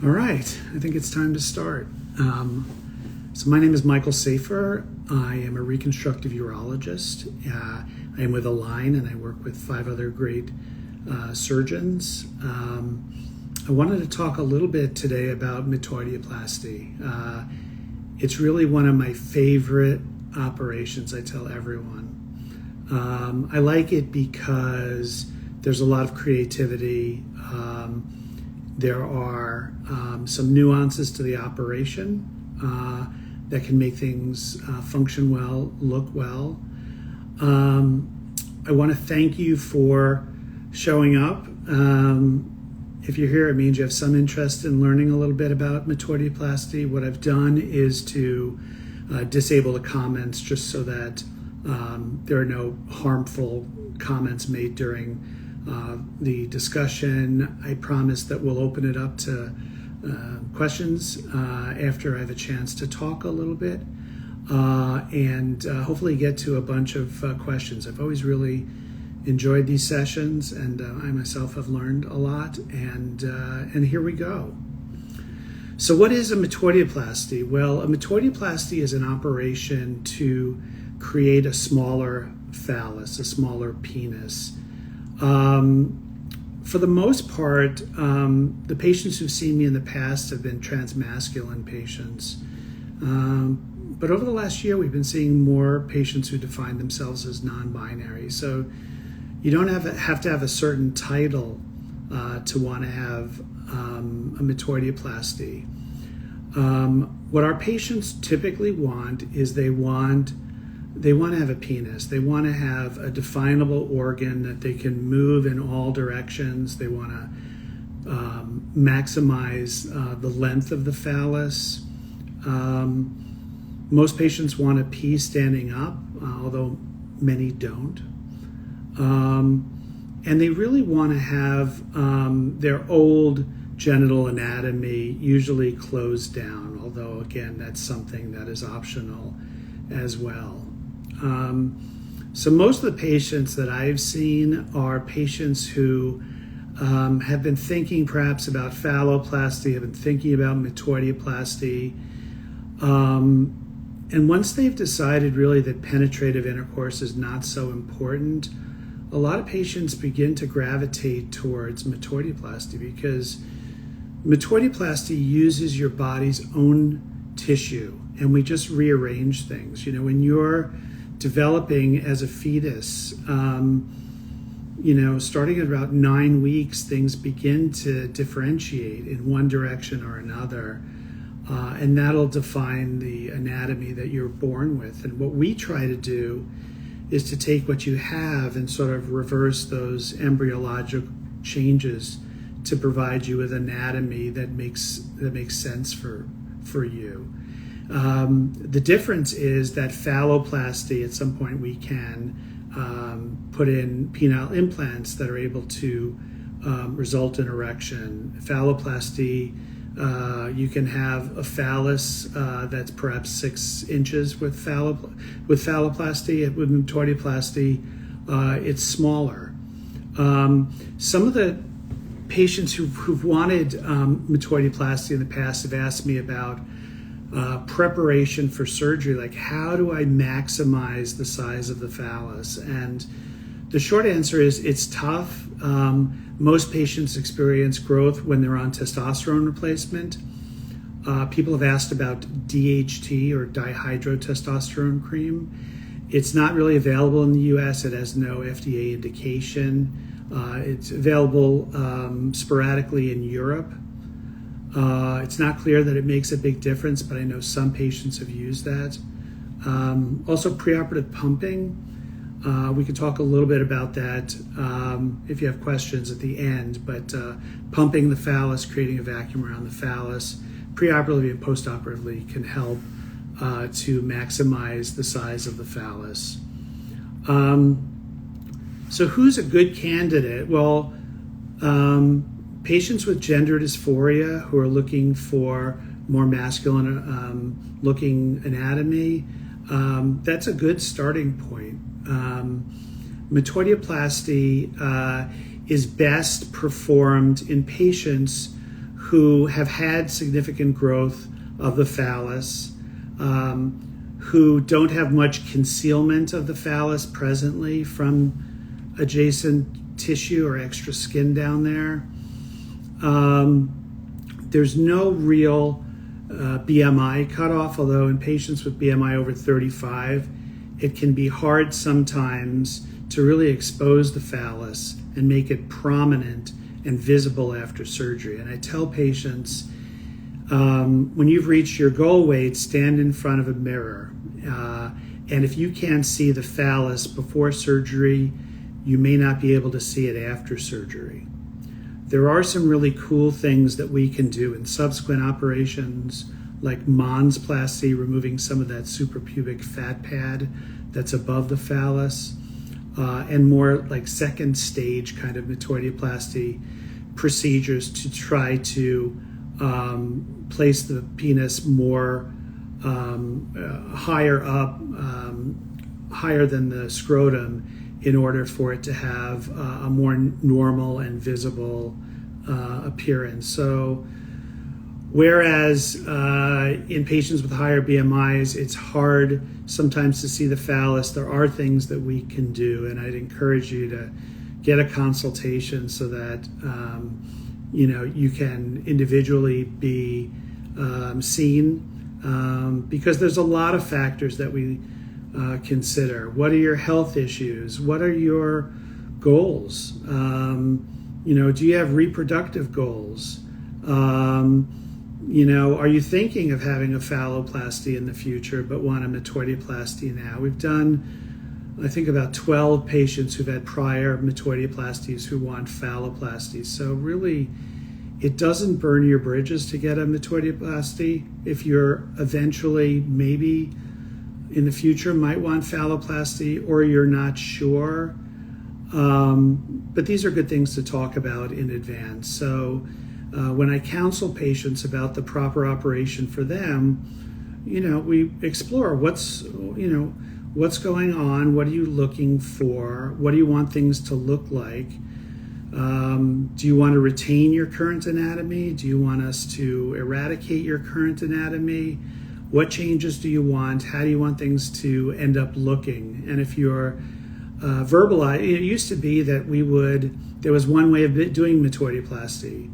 All right, I think it's time to start. So my name is Michael Safir. I am a reconstructive urologist. I am with Align, and I work with 5 other great surgeons. I wanted to talk a little bit today about metoidioplasty. It's really one of my favorite operations, I tell everyone. I like it because there's a lot of creativity. There are some nuances to the operation that can make things function well, look well. I want to thank you for showing up. If you're here, it means you have some interest in learning a little bit about metoidioplasty. What I've done is to disable the comments just so that there are no harmful comments made during the discussion. I promise that we'll open it up to questions after I have a chance to talk a little bit and hopefully get to a bunch of questions. I've always really enjoyed these sessions, and I myself have learned a lot, and here we go. So what is a metoidioplasty? Well, a metoidioplasty is an operation to create a smaller phallus, a smaller penis. For the most part, the patients who've seen me in the past have been transmasculine patients. But over the last year, we've been seeing more patients who define themselves as non-binary. So you don't have to have a certain title to want to have a metoidioplasty. What our patients typically want is they want to have a penis. They want to have a definable organ that they can move in all directions. They want to maximize the length of the phallus. Most patients want to pee standing up, although many don't. And they really want to have their old genital anatomy usually closed down, although again, that's something that is optional as well. So most of the patients that I've seen are patients who have been thinking perhaps about phalloplasty, have been thinking about metoidioplasty. And once they've decided really that penetrative intercourse is not so important, a lot of patients begin to gravitate towards metoidioplasty because metoidioplasty uses your body's own tissue, and we just rearrange things. You know, when you're developing as a fetus, starting at about 9 weeks, things begin to differentiate in one direction or another, and that'll define the anatomy that you're born with. And what we try to do is to take what you have and sort of reverse those embryologic changes to provide you with anatomy that makes sense for you. The difference is that phalloplasty, at some point we can put in penile implants that are able to result in erection. Phalloplasty, you can have a phallus that's perhaps 6 inches with phalloplasty. With metoidioplasty, it's smaller. Some of the patients who've wanted metoidioplasty in the past have asked me about preparation for surgery, like how do I maximize the size of the phallus? And the short answer is it's tough. Most patients experience growth when they're on testosterone replacement. People have asked about DHT, or dihydrotestosterone cream. It's not really available in the US. It has no FDA indication. It's available sporadically in Europe. It's not clear that it makes a big difference, but I know some patients have used that. Also, preoperative pumping. We could talk a little bit about that if you have questions at the end, but pumping the phallus, creating a vacuum around the phallus, preoperatively and postoperatively can help to maximize the size of the phallus. So who's a good candidate? Well, patients with gender dysphoria who are looking for more masculine looking anatomy, that's a good starting point. Metoidioplasty is best performed in patients who have had significant growth of the phallus, who don't have much concealment of the phallus presently from adjacent tissue or extra skin down there. There's no real BMI cutoff, although in patients with BMI over 35, it can be hard sometimes to really expose the phallus and make it prominent and visible after surgery. And I tell patients, when you've reached your goal weight, stand in front of a mirror. And if you can't see the phallus before surgery, you may not be able to see it after surgery. There are some really cool things that we can do in subsequent operations, like Metoidioplasty, removing some of that suprapubic fat pad that's above the phallus, and more like second stage kind of metoidioplasty procedures to try to place the penis more higher up, higher than the scrotum, in order for it to have a more normal and visible appearance. So whereas in patients with higher BMIs, it's hard sometimes to see the phallus, there are things that we can do, and I'd encourage you to get a consultation so that you can individually be seen, because there's a lot of factors that we consider. What are your health issues? What are your goals? Do you have reproductive goals? Are you thinking of having a phalloplasty in the future but want a metoidioplasty now? We've done, I think, about 12 patients who've had prior metoidioplasties who want phalloplasties. So really, it doesn't burn your bridges to get a metoidioplasty. If you're eventually, maybe in the future, might want phalloplasty, or you're not sure. But these are good things to talk about in advance. So when I counsel patients about the proper operation for them, we explore what's going on, what are you looking for, what do you want things to look like? Do you want to retain your current anatomy? Do you want us to eradicate your current anatomy? What changes do you want? How do you want things to end up looking? And if you're verbalized, it used to be that there was one way of doing metoidioplasty,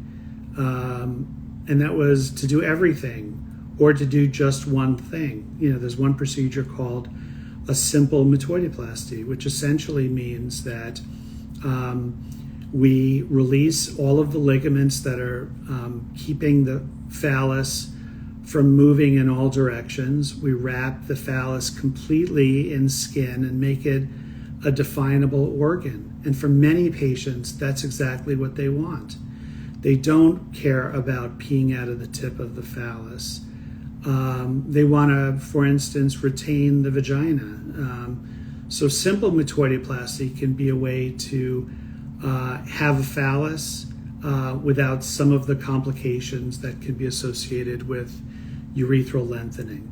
and that was to do everything or to do just one thing. There's one procedure called a simple metoidioplasty, which essentially means that we release all of the ligaments that are keeping the phallus from moving in all directions. We wrap the phallus completely in skin and make it a definable organ. And for many patients, that's exactly what they want. They don't care about peeing out of the tip of the phallus. They want to, for instance, retain the vagina. So simple metoidioplasty can be a way to have a phallus without some of the complications that can be associated with urethral lengthening.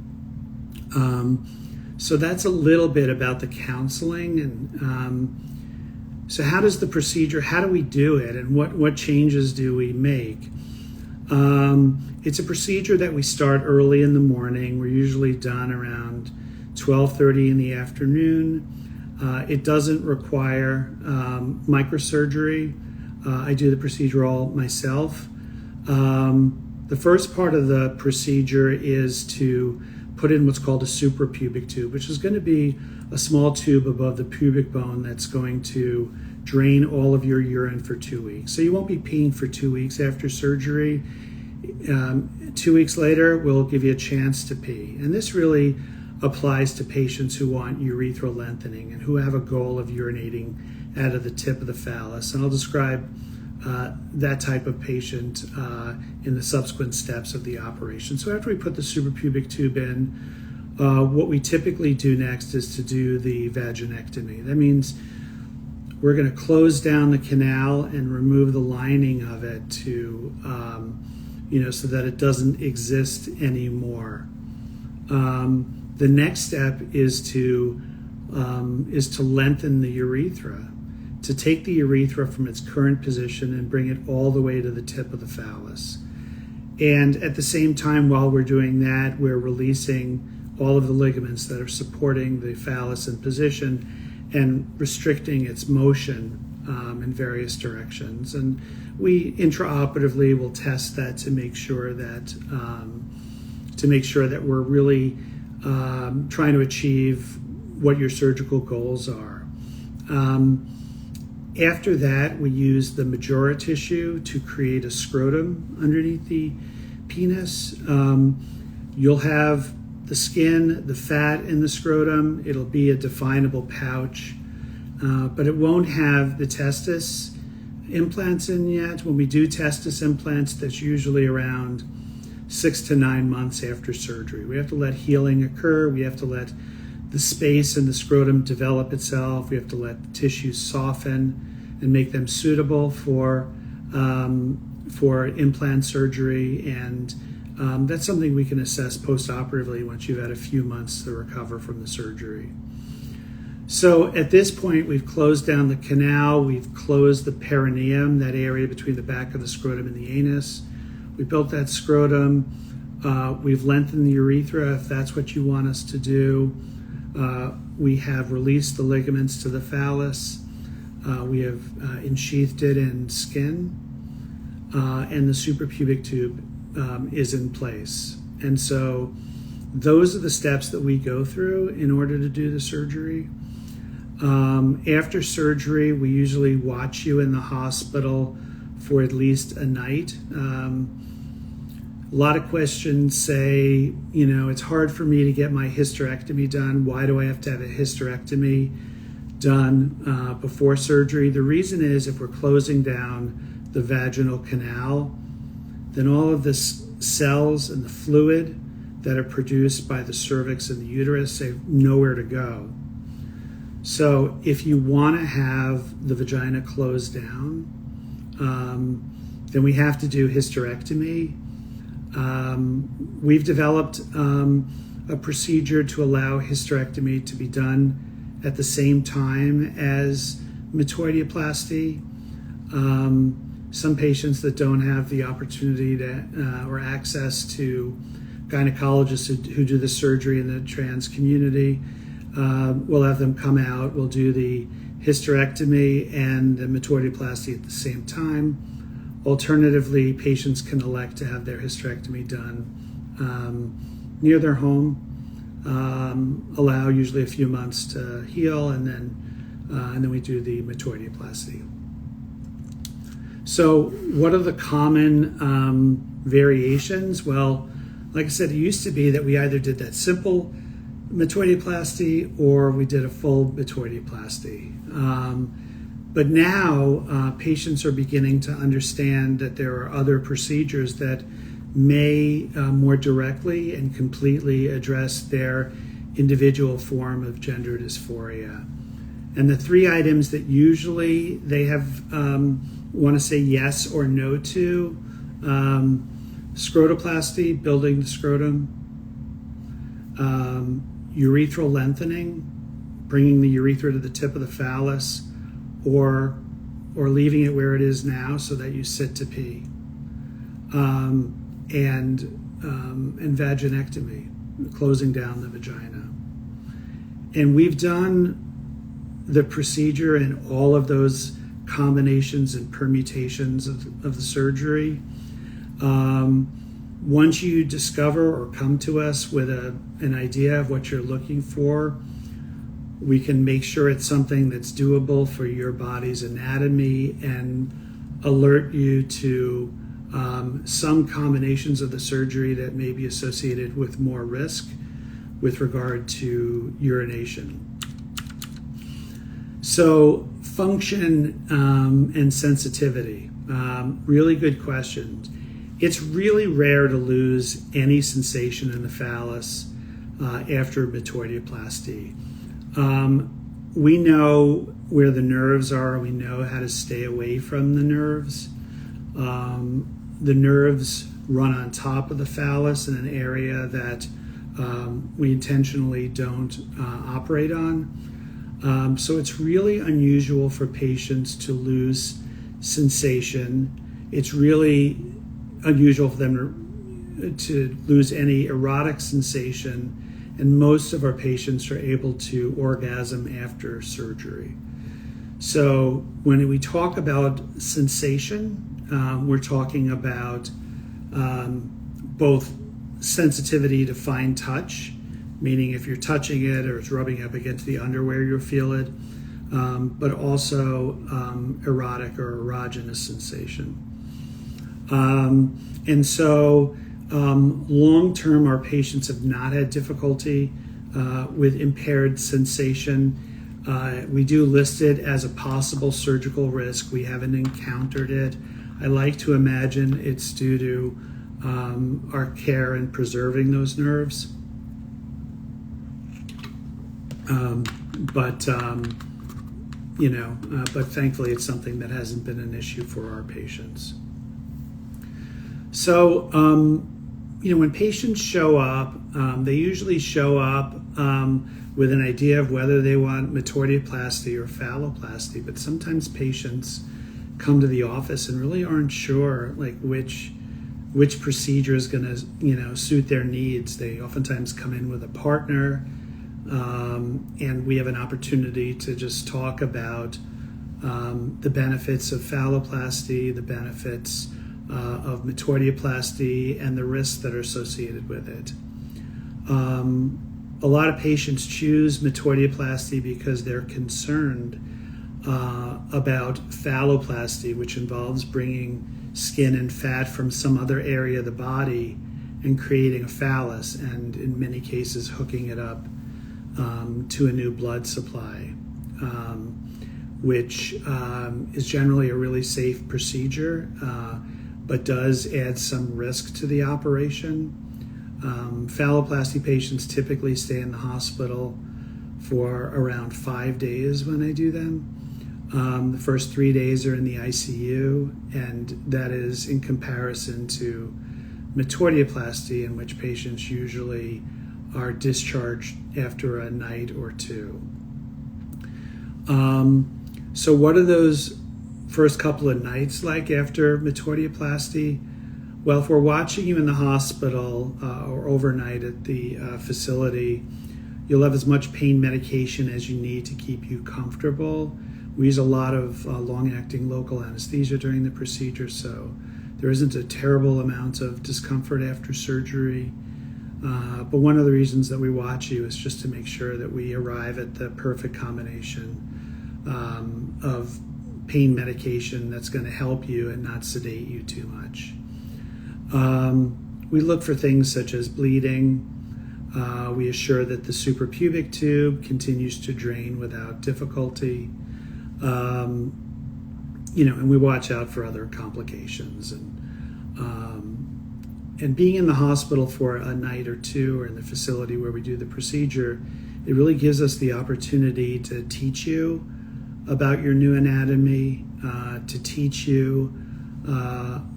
So that's a little bit about the counseling. And so how does the procedure, how do we do it, and what changes do we make? It's a procedure that we start early in the morning. We're usually done around 12:30 in the afternoon. It doesn't require microsurgery. I do the procedure all myself. The first part of the procedure is to put in what's called a suprapubic tube, which is going to be a small tube above the pubic bone that's going to drain all of your urine for 2 weeks. So you won't be peeing for 2 weeks after surgery. 2 weeks later, we'll give you a chance to pee. And this really applies to patients who want urethral lengthening and who have a goal of urinating out of the tip of the phallus. And I'll describe that type of patient in the subsequent steps of the operation. So after we put the suprapubic tube in, what we typically do next is to do the vaginectomy. That means we're going to close down the canal and remove the lining of it to, so that it doesn't exist anymore. The next step is to lengthen the urethra, to take the urethra from its current position and bring it all the way to the tip of the phallus. And at the same time, while we're doing that, we're releasing all of the ligaments that are supporting the phallus in position and restricting its motion in various directions. And we intraoperatively will test that to make sure that we're really trying to achieve what your surgical goals are. After that, we use the majora tissue to create a scrotum underneath the penis. You'll have the skin, the fat in the scrotum. It'll be a definable pouch, but it won't have the testis implants in yet. When we do testis implants, that's usually around 6 to 9 months after surgery. We have to let healing occur. We have to let the space in the scrotum develop itself. We have to let the tissues soften and make them suitable for implant surgery. And that's something we can assess post-operatively once you've had a few months to recover from the surgery. So at this point, we've closed down the canal. We've closed the perineum, that area between the back of the scrotum and the anus. We built that scrotum. We've lengthened the urethra if that's what you want us to do. We have released the ligaments to the phallus. We have ensheathed it in skin, and the suprapubic tube is in place. And so those are the steps that we go through in order to do the surgery. After surgery, we usually watch you in the hospital for at least a night. A lot of questions say, it's hard for me to get my hysterectomy done. Why do I have to have a hysterectomy done before surgery? The reason is if we're closing down the vaginal canal, then all of the cells and the fluid that are produced by the cervix and the uterus have nowhere to go. So if you want to have the vagina closed down, then we have to do hysterectomy. We've developed a procedure to allow hysterectomy to be done at the same time as metoidioplasty. Some patients that don't have the opportunity to or access to gynecologists who do the surgery in the trans community, we'll have them come out. We'll do the hysterectomy and the metoidioplasty at the same time. Alternatively, patients can elect to have their hysterectomy done near their home, allow usually a few months to heal, and then we do the metoidioplasty. So what are the common variations? Well, like I said, it used to be that we either did that simple metoidioplasty or we did a full metoidioplasty. But now patients are beginning to understand that there are other procedures that may more directly and completely address their individual form of gender dysphoria. And the three items that usually they have want to say yes or no to: scrotoplasty, building the scrotum; urethral lengthening, bringing the urethra to the tip of the phallus, or leaving it where it is now so that you sit to pee, and vaginectomy, closing down the vagina. And we've done the procedure in all of those combinations and permutations of the surgery. Once you discover or come to us with an idea of what you're looking for, we can make sure it's something that's doable for your body's anatomy and alert you to some combinations of the surgery that may be associated with more risk with regard to urination. So function and sensitivity, really good questions. It's really rare to lose any sensation in the phallus after metoidioplasty. We know where the nerves are. We know how to stay away from the nerves. The nerves run on top of the phallus in an area that we intentionally don't operate on. So it's really unusual for patients to lose sensation. It's really unusual for them to lose any erotic sensation, and most of our patients are able to orgasm after surgery. So when we talk about sensation, we're talking about both sensitivity to fine touch, meaning if you're touching it or it's rubbing up against the underwear, you'll feel it, but also erotic or erogenous sensation. And so long-term, our patients have not had difficulty with impaired sensation. We do list it as a possible surgical risk. We haven't encountered it. I like to imagine it's due to our care in preserving those nerves. But thankfully it's something that hasn't been an issue for our patients. So, when patients show up, they usually show up with an idea of whether they want metoidioplasty or phalloplasty, but sometimes patients come to the office and really aren't sure like which procedure is going to suit their needs. They oftentimes come in with a partner, and we have an opportunity to just talk about the benefits of phalloplasty, the benefits of metoidioplasty, and the risks that are associated with it. A lot of patients choose metoidioplasty because they're concerned about phalloplasty, which involves bringing skin and fat from some other area of the body and creating a phallus, and in many cases hooking it up to a new blood supply, which is generally a really safe procedure, but does add some risk to the operation. Phalloplasty patients typically stay in the hospital for around 5 days when I do them. The first 3 days are in the ICU, and that is in comparison to metoidioplasty, in which patients usually are discharged after a night or two. So what are those first couple of nights like after metoidioplasty? Well, if we're watching you in the hospital or overnight at the facility, you'll have as much pain medication as you need to keep you comfortable. We use a lot of long-acting local anesthesia during the procedure, so there isn't a terrible amount of discomfort after surgery. But one of the reasons that we watch you is just to make sure that we arrive at the perfect combination of pain medication that's going to help you and not sedate you too much. We look for things such as bleeding. We assure that the suprapubic tube continues to drain without difficulty. And we watch out for other complications. And being in the hospital for a night or two, or in the facility where we do the procedure, it really gives us the opportunity to teach you about your new anatomy, to teach you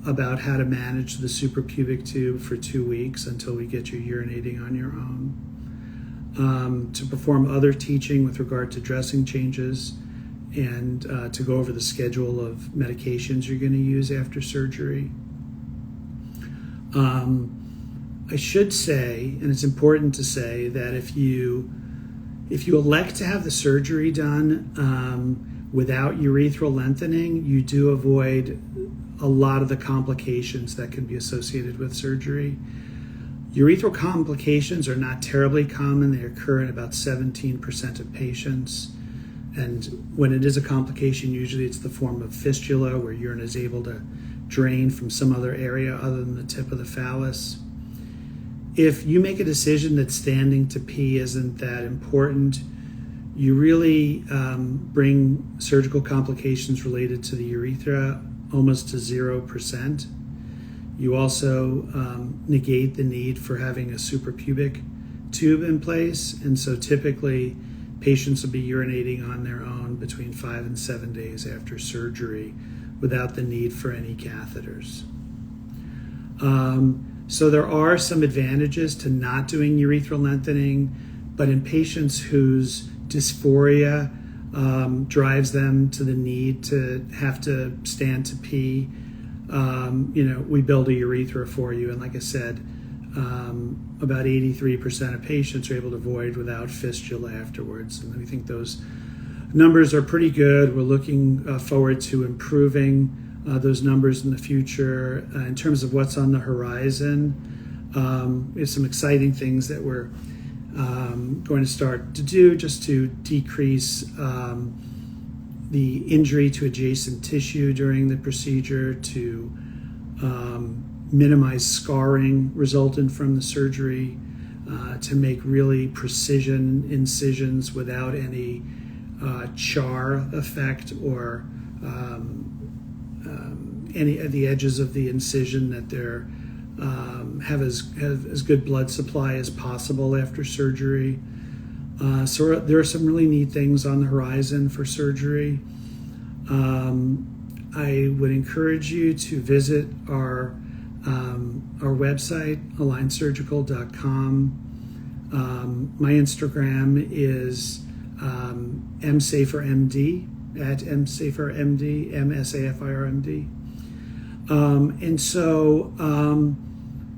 about how to manage the suprapubic tube for 2 weeks until we get you urinating on your own, to perform other teaching with regard to dressing changes, and to go over the schedule of medications you're going to use after surgery. I should say, and it's important to say, that if you elect to have the surgery done without urethral lengthening, you do avoid a lot of the complications that can be associated with surgery. Urethral complications are not terribly common. They occur in about 17% of patients. And when it is a complication, usually it's the form of fistula, where urine is able to drain from some other area other than the tip of the phallus. If you make a decision that standing to pee isn't that important, you really bring surgical complications related to the urethra almost to 0%. You also negate the need for having a suprapubic tube in place, and so typically patients will be urinating on their own between 5 and 7 days after surgery without the need for any catheters. So there are some advantages to not doing urethral lengthening, but in patients whose dysphoria drives them to the need to have to stand to pee, we build a urethra for you. And like I said, about 83% of patients are able to void without fistula afterwards. And we think those numbers are pretty good. We're looking forward to improving those numbers in the future. In terms of what's on the horizon, there's some exciting things that we're going to start to do just to decrease the injury to adjacent tissue during the procedure, to minimize scarring resultant from the surgery, to make really precision incisions without any char effect or any of the edges of the incision, that they're have as good blood supply as possible after surgery. So there are some really neat things on the horizon for surgery. I would encourage you to visit our website, alignsurgical.com. My Instagram is msafirmd, at msafirmd, msafirmd. And so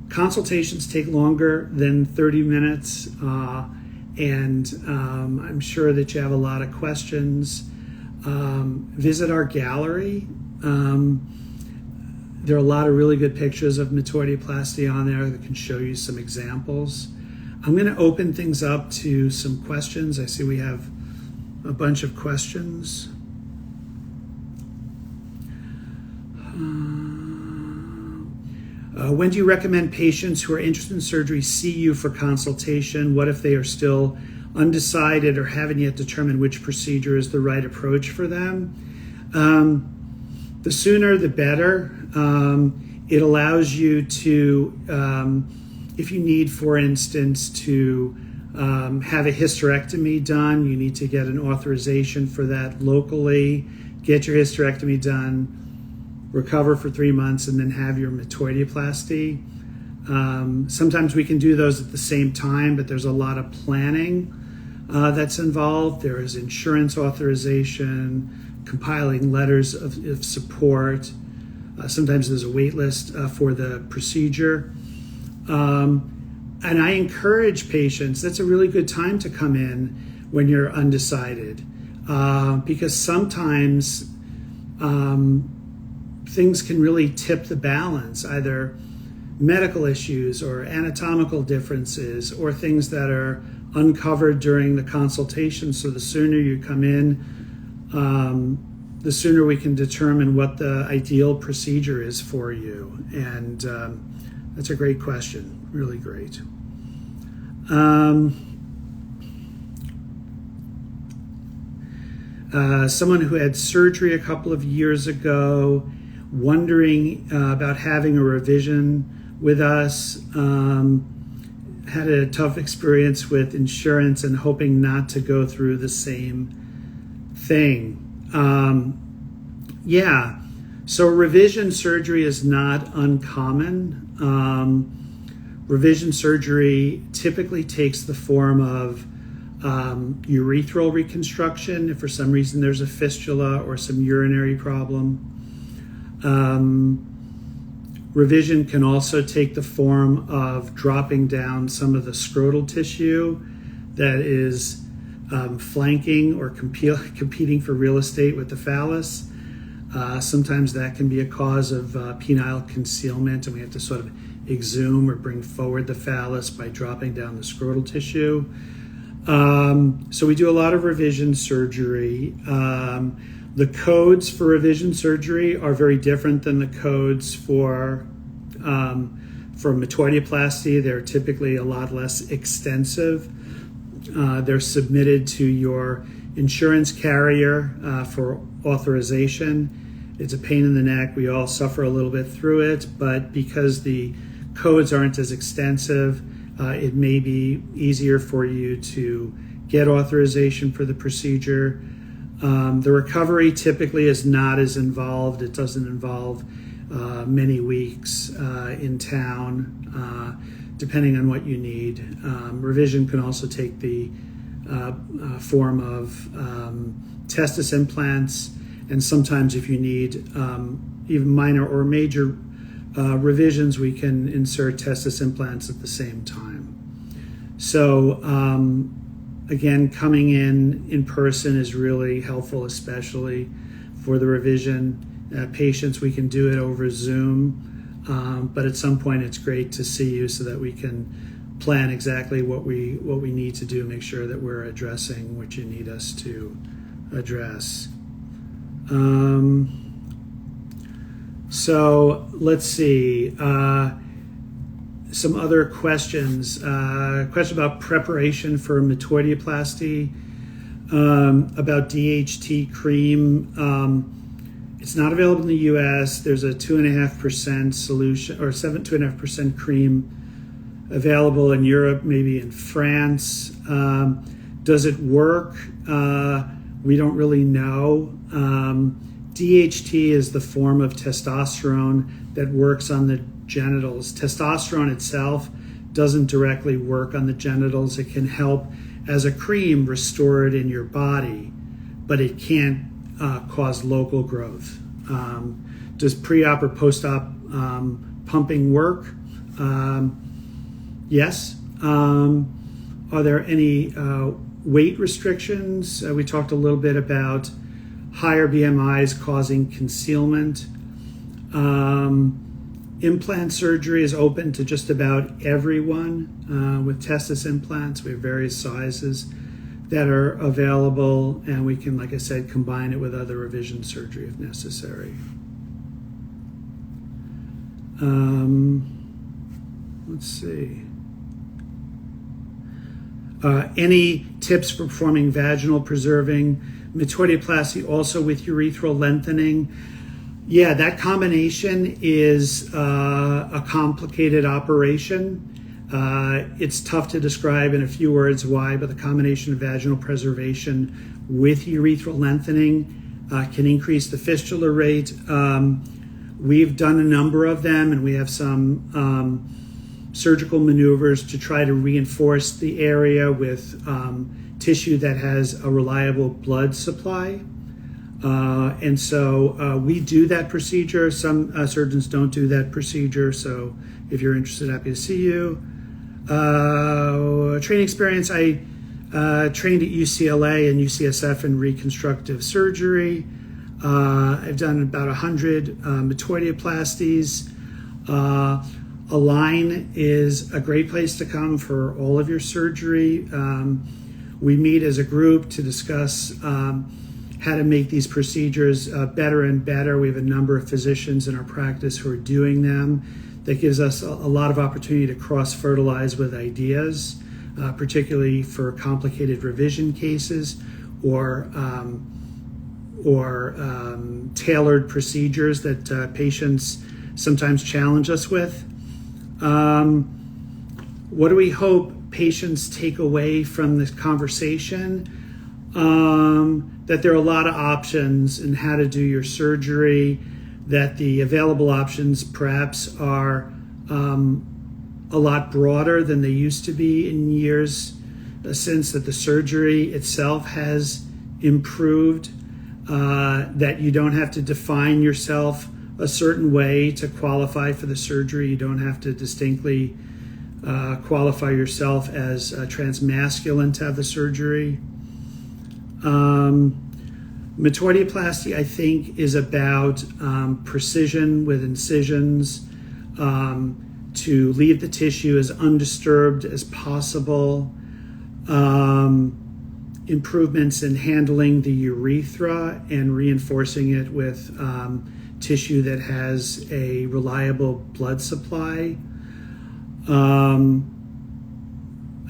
consultations take longer than 30 minutes, and I'm sure that you have a lot of questions. Visit our gallery. There are a lot of really good pictures of metoidioplasty on there that can show you some examples. I'm going to open things up to some questions. I see we have a bunch of questions. When do you recommend patients who are interested in surgery see you for consultation? What if they are still undecided or haven't yet determined which procedure is the right approach for them? The sooner the better. It allows you to, if you need, for instance, to have a hysterectomy done, you need to get an authorization for that locally, get your hysterectomy done, recover for 3 months, and then have your metoidioplasty. Sometimes we can do those at the same time, but there's a lot of planning that's involved. There is insurance authorization, compiling letters of support. Sometimes there's a wait list for the procedure. And I encourage patients, that's a really good time to come in when you're undecided, because sometimes things can really tip the balance, either medical issues or anatomical differences or things that are uncovered during the consultation. So the sooner you come in, the sooner we can determine what the ideal procedure is for you. And that's a great question, really great. Someone who had surgery a couple of years ago, wondering about having a revision with us, had a tough experience with insurance and hoping not to go through the same thing. So revision surgery is not uncommon. Revision surgery typically takes the form of urethral reconstruction if for some reason there's a fistula or some urinary problem. Revision can also take the form of dropping down some of the scrotal tissue that is flanking or competing for real estate with the phallus. Sometimes that can be a cause of penile concealment, and we have to sort of exhume or bring forward the phallus by dropping down the scrotal tissue. So we do a lot of revision surgery. The codes for revision surgery are very different than the codes for metoidioplasty. They're typically a lot less extensive. They're submitted to your insurance carrier for authorization. It's a pain in the neck. We all suffer a little bit through it, but because the codes aren't as extensive, it may be easier for you to get authorization for the procedure. The recovery typically is not as involved. It doesn't involve many weeks in town, depending on what you need. Revision can also take the form of testis implants, And sometimes if you need even minor or major revisions, we can insert testis implants at the same time. So again, coming in person is really helpful, especially for the revision. Patients, we can do it over Zoom, but at some point it's great to see you so that we can plan exactly what we need to do, make sure that we're addressing what you need us to address. So let's see. Some other questions. Question about preparation for metoidioplasty, about DHT cream. It's not available in the U.S. There's a 2.5% solution, or 2.5% cream available in Europe, maybe in France. Does it work? We don't really know. DHT is the form of testosterone that works on the genitals. Testosterone itself doesn't directly work on the genitals. It can help as a cream restore it in your body, but it can't cause local growth. Does pre-op or post-op pumping work? Yes. Are there any weight restrictions? We talked a little bit about higher BMIs causing concealment. Implant surgery is open to just about everyone with testis implants. We have various sizes that are available, and we can, like I said, combine it with other revision surgery if necessary. Let's see. Any tips for performing vaginal preserving metoidioplasty also with urethral lengthening? Yeah, that combination is a complicated operation. It's tough to describe in a few words why, but the combination of vaginal preservation with urethral lengthening can increase the fistula rate. We've done a number of them, and we have some surgical maneuvers to try to reinforce the area with tissue that has a reliable blood supply. And so we do that procedure. Some surgeons don't do that procedure. So if you're interested, happy to see you. Training experience, I trained at UCLA and UCSF in reconstructive surgery. I've done about 100 metoidioplasties. Align is a great place to come for all of your surgery. We meet as a group to discuss how to make these procedures better and better. We have a number of physicians in our practice who are doing them. That gives us a lot of opportunity to cross-fertilize with ideas, particularly for complicated revision cases or tailored procedures that patients sometimes challenge us with. What do we hope patients take away from this conversation? That there are a lot of options in how to do your surgery, that the available options perhaps are a lot broader than they used to be in years since, that the surgery itself has improved, that you don't have to define yourself a certain way to qualify for the surgery. You don't have to distinctly qualify yourself as transmasculine to have the surgery. Metoidioplasty, I think, is about precision with incisions, to leave the tissue as undisturbed as possible, improvements in handling the urethra and reinforcing it with tissue that has a reliable blood supply. I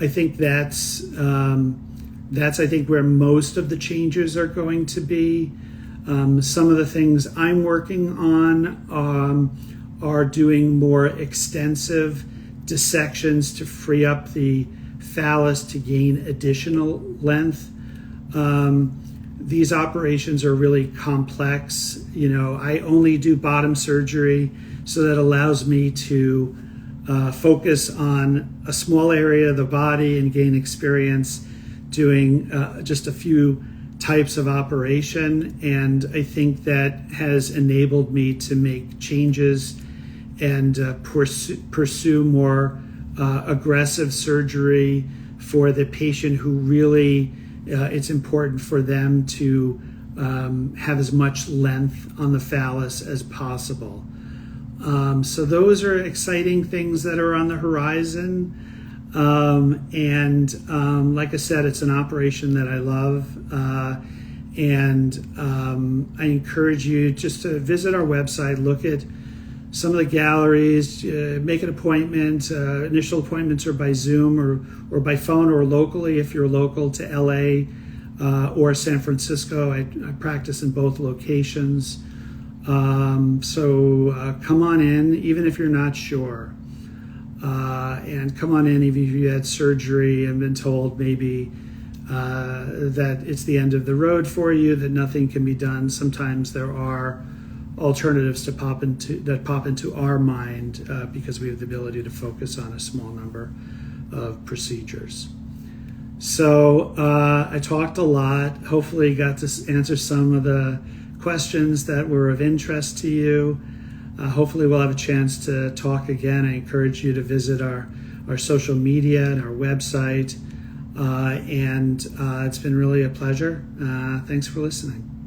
think that's I think where most of the changes are going to be. Some of the things I'm working on are doing more extensive dissections to free up the phallus to gain additional length. These operations are really complex. You know, I only do bottom surgery, so that allows me to focus on a small area of the body and gain experience doing just a few types of operation, and I think that has enabled me to make changes and pursue more aggressive surgery for the patient who really it's important for them to have as much length on the phallus as possible. So those are exciting things that are on the horizon. Like I said, it's an operation that I love. I encourage you just to visit our website, look at some of the galleries, make an appointment. Initial appointments are by Zoom or by phone or locally if you're local to LA or San Francisco. I practice in both locations. So come on in, even if you're not sure. And come on in even if you had surgery and been told maybe that it's the end of the road for you, that nothing can be done. Sometimes there are alternatives that pop into our mind because we have the ability to focus on a small number of procedures. So I talked a lot. Hopefully got to answer some of the questions that were of interest to you. Hopefully we'll have a chance to talk again. I encourage you to visit our social media and our website. It's been really a pleasure. Thanks for listening.